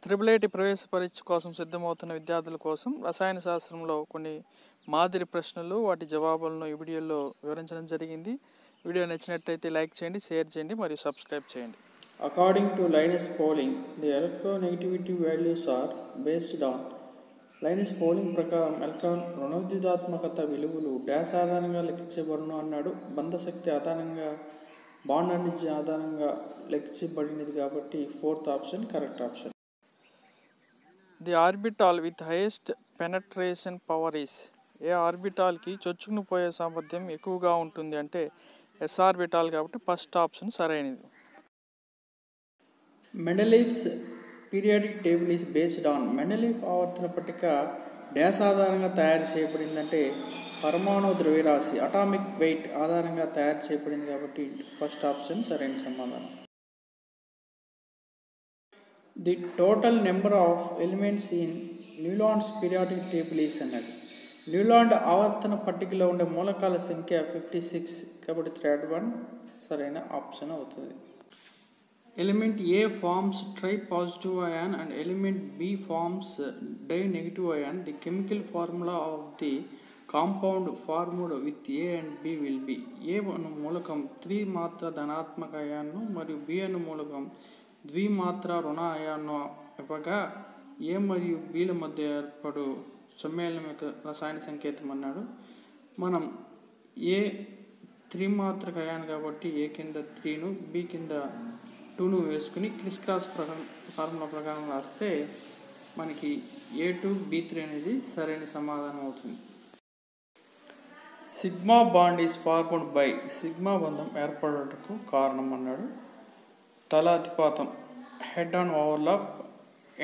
Triple IT ప్రవేశ పరీక్ష కోసం సిద్ధమవుతున్న విద్యార్థుల కోసం రసాయన శాస్త్రంలో కొన్ని మాదిరి ప్రశ్నలు వాటి జవాబులను ఈ వీడియోలో వివరించడం జరిగింది. వీడియో నచ్చినట్లయితే లైక్ చేయండి, షేర్ చేయండి మరియు సబ్స్క్రైబ్ చేయండి. According to Linus Pauling, the electronegativity values are based on లైనస్ పౌలింగ్ ప్రకారం ఎలక్ట్రాన్ రుణవిద్యుదాత్మకత విలువలు డాష్ ఆధారంగా లెక్కించబడును అన్నాడు. బంధశక్తి ఆధారంగా బాండ్ ఎనర్జీ ఆధారంగా లెక్కించబడినది కాబట్టి fourth option correct option. The orbital with highest penetration power is. ఏ ఆర్బిటాల్కి చొచ్చుకుని పోయే సామర్థ్యం ఎక్కువగా ఉంటుంది అంటే ఎస్ ఆర్బిటాల్ కాబట్టి ఫస్ట్ ఆప్షన్ సరైనది. Mendeleev's periodic table is based on. Mendeleev ఆవర్తన పట్టిక డాష్ ఆధారంగా తయారు చేయబడిందంటే పరమాణు ద్రవ్యరాశి అటామిక్ వెయిట్ ఆధారంగా తయారు చేయబడింది కాబట్టి ఫస్ట్ ఆప్షన్ సరైన సమాధానం. The total number of elements in Newlands periodic table is అన్నది. న్యూలాండ్ ఆవర్తన పట్టికలో ఉండే మూలకాల సంఖ్య 56 కాబట్టి థర్డ్ వన్ సరైన ఆప్షన్ అవుతుంది. Element A forms tripositive ion and element B forms dinegative ion. The chemical formula of the compound formed with A and B will be. A అను మూలకం త్రిమాత్ర ధనాత్మక అయాన్ను మరియు B అను మూలకం ద్విమాత్ర రుణ అయాన్ను ఇవ్వగా A మరియు Bల మధ్య ఏర్పడు సమ్మేళనం యొక్క రసాయన సంకేతం అన్నాడు. మనం A త్రిమాత్రక అయాన్ కాబట్టి A కింద 3ను B కింద 2ను వేసుకుని క్రిస్ క్రాస్ ఫార్ములా ప్రకారం రాస్తే మనకి A2 B3 అనేది సరైన సమాధానం అవుతుంది. Sigma bond is formed by. Sigma బంధం ఏర్పడటకు కారణం అన్నాడు. తలాతిపాతం head on overlap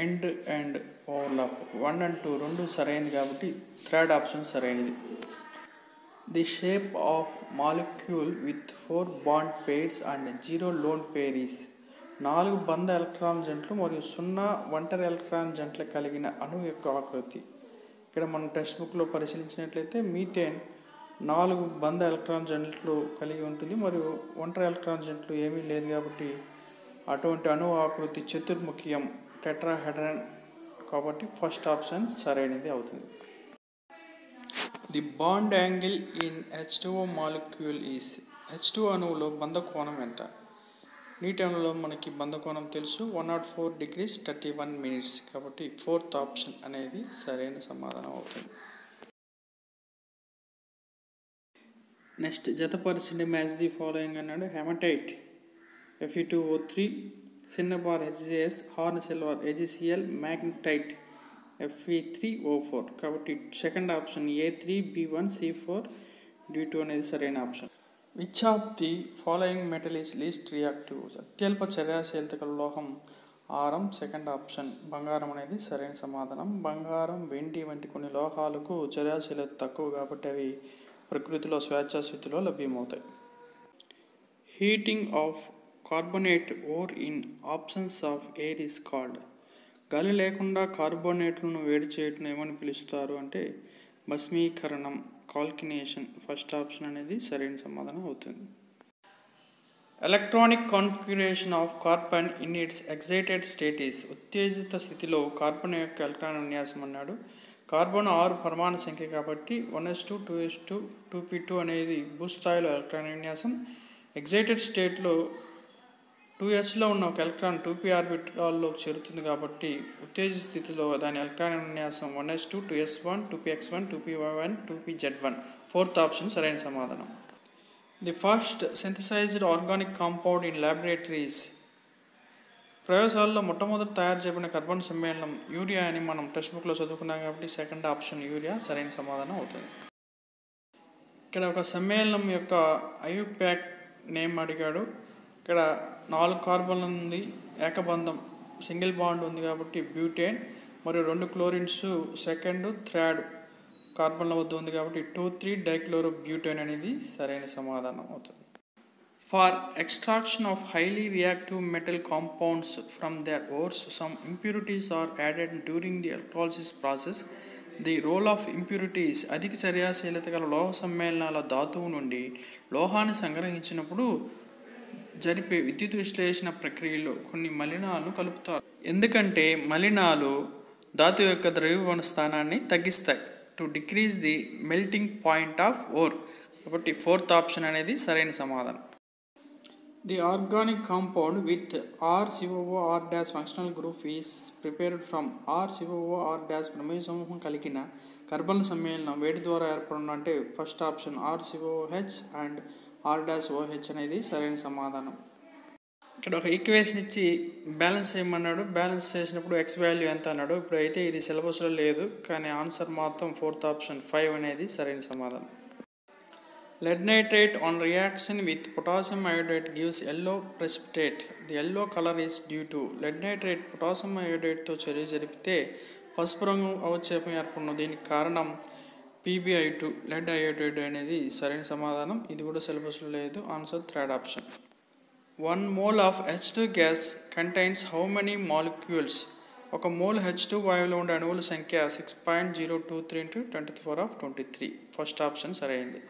end and overlap 1 and 2 రెండు సరైనది కాబట్టి థర్డ్ ఆప్షన్ సరైనది. The shape of molecule with 4 bond pairs and 0 lone pair is. 4 బంధ ఎలక్ట్రాన్ జంటలు మరియు 0 ఒంటరి ఎలక్ట్రాన్ జంటలు కలిగిన అణువు యొక్క ఆకృతి. ఇక్కడ మనం టెక్స్ట్ బుక్లో పరిశీలించినట్లయితే మీథేన్ 4 బంధ ఎలక్ట్రాన్ జంటలు కలిగి ఉంటుంది మరియు ఒంటరి ఎలక్ట్రాన్ జంటలు ఏమీ లేదు కాబట్టి అటువంటి అణువు ఆకృతి చతుర్ముఖియం టెట్రాహెడ్రన్ కాబట్టి ఫస్ట్ ఆప్షన్ సరైనది అవుతుంది. The bond angle in H2O molecule is. H2 అణువులో బంధ కోణం ఎంత? నీటి అణువులో మనకి బంధ కోణం తెలుసు 104 degrees 31 minutes కాబట్టి ఫోర్త్ ఆప్షన్ అనేది సరైన సమాధానం అవుతుంది. నెక్స్ట్ జతపరిచింది మ్యాచ్ ది ఫాలోయింగ్ అన్నాడు. Hematite Fe2O3, cinnabar HCS, horn silver AgCl, magnetite Fe3O4 కాబట్టి సెకండ్ ఆప్షన్ A3B1C4 D2 అనేది సరైన option. Which of the following metal is least reactive. అత్యల్ప చర్యాశీలత గల లోహం ఆరం సెకండ్ ఆప్షన్. బంగారం అనేది సరైన సమాధానం. బంగారం వెండి వంటి కొన్ని లోహాలకు చర్యాశీలత తక్కువ కాబట్టి అవి ప్రకృతిలో స్వేచ్ఛా స్థితిలో లభ్యమవుతాయి. Heating of carbonate ore in absence of air is called. గాలి లేకుండా కార్బోనేట్లను వేడి చేయటం ఏమని పిలుస్తారు అంటే భస్మీకరణం కాల్కినేషన్ ఫస్ట్ ఆప్షన్ అనేది సరైన సమాధానం అవుతుంది. Electronic configuration of carbon in it's excited state is. ఉత్తేజిత స్థితిలో కార్బన్ యొక్క ఎలక్ట్రాన్ విన్యాసం అన్నాడు. కార్బన్ 6 పరమాణు సంఖ్య కాబట్టి 1s2 2s2 2p2 అనేది భూస్థాయిలో ఎలక్ట్రాన్ విన్యాసం. ఎక్సైటెడ్ స్టేట్లో 2sలో ఉన్న ఒక ఎలక్ట్రాన్ 2p ఆర్బిటాల్లో చేరుతుంది కాబట్టి ఉత్తేజిత స్థితిలో దాని ఎలక్ట్రాన్ విన్యాసం 1s2 2s1 2px1 2py1 2pz1 fourth option సరైన సమాధానం. The first synthesised organic compound in laboratories. ప్రయోగశాలలో మొట్టమొదటి తయారు చేయబడిన కార్బన్ సమ్మేళనం యూరియా అని మనం టెక్స్ట్ బుక్లో చదువుకున్నాం కాబట్టి సెకండ్ ఆప్షన్ యూరియా సరైన సమాధానం అవుతుంది. ఇక్కడ ఒక సమ్మేళనం యొక్క ఐయుప్యాక్ నేమ్ అడిగాడు. ఇక్కడ 4 కార్బన్లు ఉంది, ఏకబంధం సింగిల్ బాండ్ ఉంది కాబట్టి బ్యూటేన్ మరియు 2 క్లోరిన్స్ సెకండ్ థర్డ్ కార్బన్ల వద్ద ఉంది కాబట్టి 2,3 డైక్లోరో బ్యూటేన్ అనేది సరైన సమాధానం అవుతుంది. For extraction of highly reactive metal compounds from their ores some impurities are added during the electrolysis process. The role of impurities. అధిక చర్యాశీలత గల లోహ సమ్మేళనాల ధాతువు నుండి లోహాన్ని సంగ్రహించినప్పుడు జరిపే విద్యుత్ విశ్లేషణ ప్రక్రియలో కొన్ని మలినాలను కలుపుతారు. ఎందుకంటే మలినాలు ధాతు యొక్క ద్రవీభవన స్థానాన్ని తగ్గిస్తాయి. To decrease the melting point of ore. కాబట్టి 4th ఆప్షన్ అనేది సరైన సమాధానం. The organic compound with RCOOR- functional group is prepared from RCOOR- ప్రమేయ సమూహం కలిగిన కార్బన్ సమ్మేళనం వేడి ద్వారా ఏర్పడడం. అంటే first option RCOH and R-OH అనేది సరైన సమాధానం. ఇక్కడ ఒక ఈక్వేషన్ ఇచ్చి బ్యాలెన్స్ చేయమన్నాడు. బ్యాలెన్స్ చేసినప్పుడు X వాల్యూ ఎంత అన్నాడు. ఇప్పుడు అయితే ఇది సిలబస్లో లేదు, కానీ ఆన్సర్ మాత్రం 4th ఆప్షన్ 5 అనేది సరైన సమాధానం. Lead nitrate on reaction with potassium iodide gives yellow precipitate. The yellow color is due to lead nitrate potassium iodide తో చర్య జరిపితే పసుపు రంగు అవక్షేపం ఏర్పడను. దీనికి కారణం PbI2 lead iodide అనేది సరైన సమాధానం. ఇది కూడా సిలబస్లో లేదు. Answer 3rd option. 1 mole of H2 gas contains how many molecules? ఒక మోల్ H2 వాయువులో ఉండే అణువుల సంఖ్య 6.023 × 10⁻23. ఫస్ట్ ఆప్షన్ సరైనది.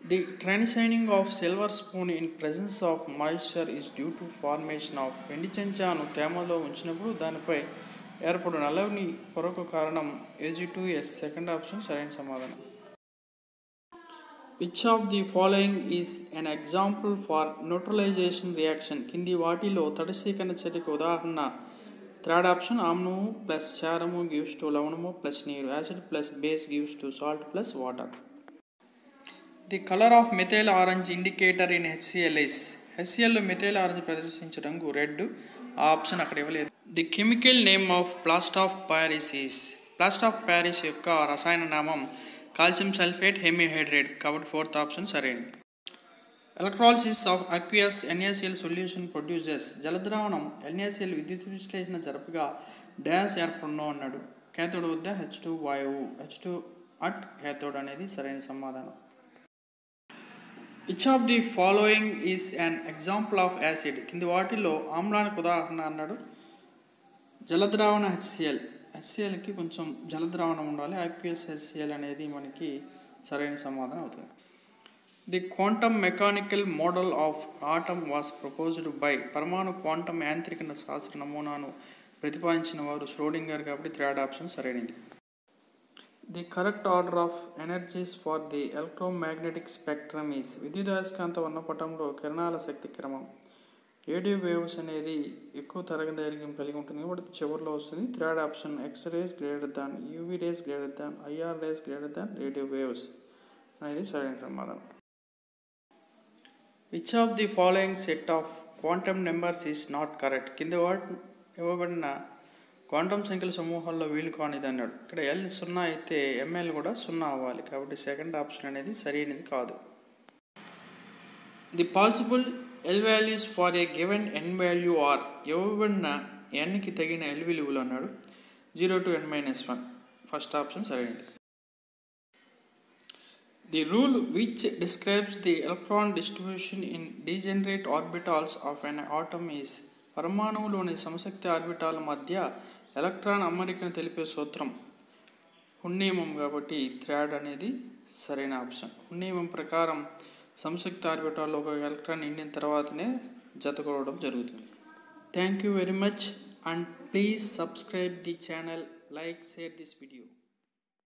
The transitioning of silver spoon in presence of moisture is due to formation of. వెండి చెంచాను తేమలో ఉంచినప్పుడు దానిపై ఏర్పడు నల్లని పొరకు కారణం Ag2S. సెకండ్ ఆప్షన్ సరైన సమాధానం. Which of the following is an example for neutralization reaction? కింది వాటిలో తటస్థీకరణ చర్యకు ఉదాహరణ. థర్డ్ ఆప్షన్ ఆమ్లము ప్లస్ క్షారము gives to లవణము ప్లస్ నీరు. Acid plus base gives to salt plus water. The colour of methyl orange indicator in HCl is. HClలో మెథైల్ ఆరెంజ్ ప్రదర్శించే రంగు రెడ్. ఆ ఆప్షన్ అక్కడ ఇవ్వలేదు. The chemical name of plaster of Paris is. Plaster of Paris యొక్క రసాయన నామం calcium sulphate hemihydrate. కాబట్టి 4th ఆప్షన్ సరైనది. Electrolysis of aqueous NaCl solution produces. జలద్రావణం NaCl విద్యుత్ విశ్లేషణ జరపగా డాష్ ఏర్పడను అన్నాడు. కేథోడ్ వద్ద H2 వాయువు. H2 అట్ కేథోడ్ అనేది సరైన సమాధానం. Which of the following is an example of acid? కింది వాటిలో ఆమ్లానికి ఉదాహరణ అన్నాడు. జలద్రావణ HClకి కొంచెం జలద్రావణం ఉండాలి. aqueous HCl అనేది మనకి సరైన సమాధానం అవుతుంది. The quantum mechanical model of atom was proposed by. పరమాణు క్వాంటం యాంత్రిక శాస్త్ర నమూనాను ప్రతిపాదించిన వారు ష్రోడింగర్. కాబట్టి 3rd ఆప్షన్ సరైనది. The correct order of energies for the electromagnetic spectrum is. విద్యుదయస్కాంత వర్ణపటంలో కిరణాల శక్తి క్రమం. రేడియో వేవ్స్ అనేది ఎక్కువ తరంగదైర్ఘ్యం కలిగి ఉంటుంది కాబట్టి చివరిలో వస్తుంది. 3rd option X-rays greater than, UV rays greater than, IR rays greater than radio waves అనేది సరైన సమాధానం. Which of the following set of quantum numbers is not correct? కింద ఇవ్వబడిన క్వాంటమ్ సంఖ్యల సమూహాల్లో వీలు కానిది అన్నాడు. ఇక్కడ L 0 అయితే ML కూడా 0 అవ్వాలి. కాబట్టి 2nd ఆప్షన్ అనేది సరైనది కాదు. The possible L values for a given N value are. ఇవ్వబడిన Nకి తగిన L విలువలు అన్నాడు. 0 to N-1. ఫస్ట్ ఆప్షన్ సరైనది. The rule which describes the electron distribution in degenerate orbitals of an atom is. పరమాణువులోని సమశక్తి ఆర్బిటాల మధ్య ఎలక్ట్రాన్ అమరికను తెలిపే సూత్రం హున్ నియమం. కాబట్టి 3rd అనేది సరైన ఆప్షన్. హున్ నియమం ప్రకారం సమశక్తి ఆర్బిటాల్లో ఒక ఎలక్ట్రాన్ నిండిన తర్వాతనే జతకూడడం జరుగుతుంది. Thank you very much and please subscribe the channel, like, share this video.